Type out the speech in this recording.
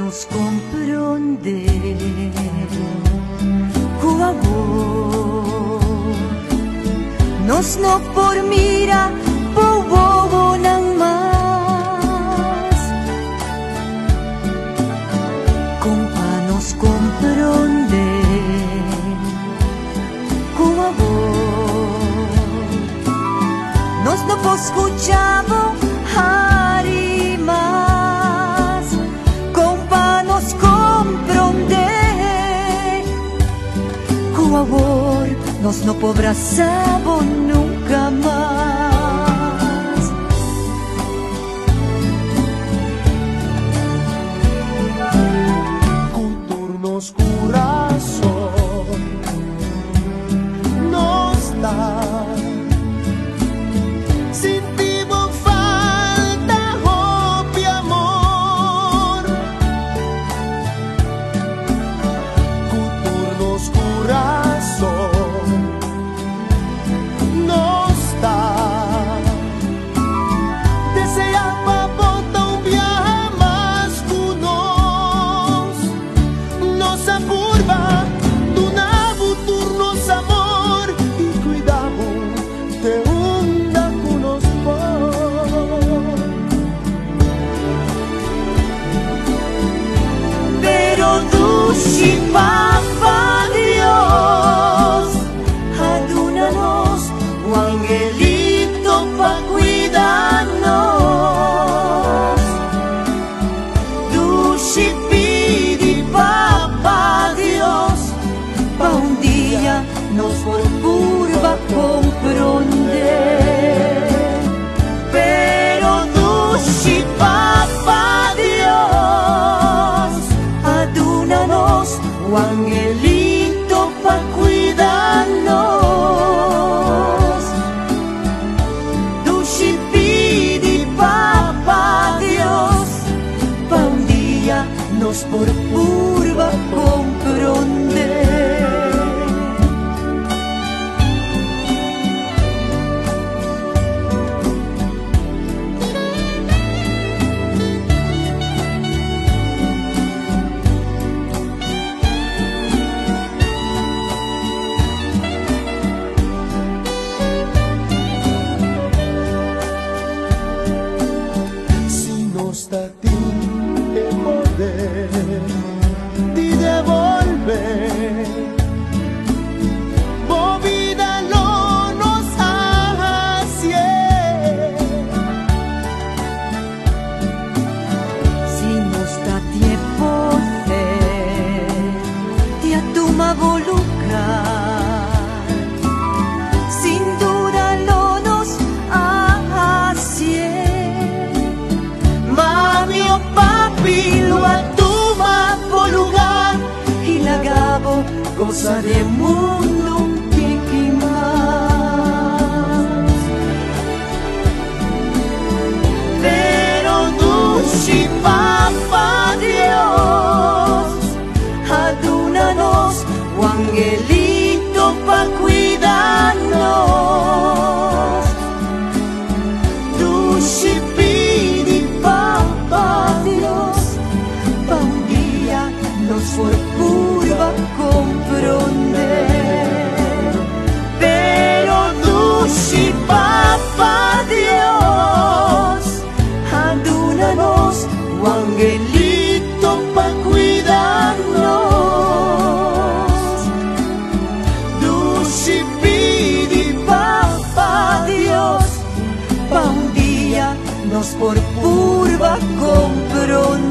nos comprender o amor nos no por mira bobo nang mas kung panos comprender o amor nos no po escuchamos hari más kung panos comprender o amor nos no po abrazamos nunca más. Contornos corazón nos da. Sentimos falta, hope y amor. Contornos corazón nos da. Deseaba voltar un viaje más con nos apurva do novo turnos amor y cuidamos de onda con nos Pero dushi Papa Dios, adúnanos, o angelito pa cuidarnos. Dushi pidi Papa Dios, pa un día nos por curva comprender. Pero dushi Papa Dios, adúnanos, o angelito pa cuidarnos. Dushi pidi Papa Dios, pa un día nos por curva comprender. si nos da ti el poder de devolver. Vida lo nos hace. Si nos da tiempo de a tu voluntad, sin duda lo nos hace. Mami o papi lo a tu lugar y la gabo cosa de mundo que más. Pero dushi Papa Dios, adúnanos, o angelito pa cuidarnos. Dushi pidi Papa Dios, pa un día nos por curva comprender. Pero dushi Papa Dios, adúnanos, o angelito pa cuidarnos. Dushi pidi Papa Dios, pa un día nos por curva comprender.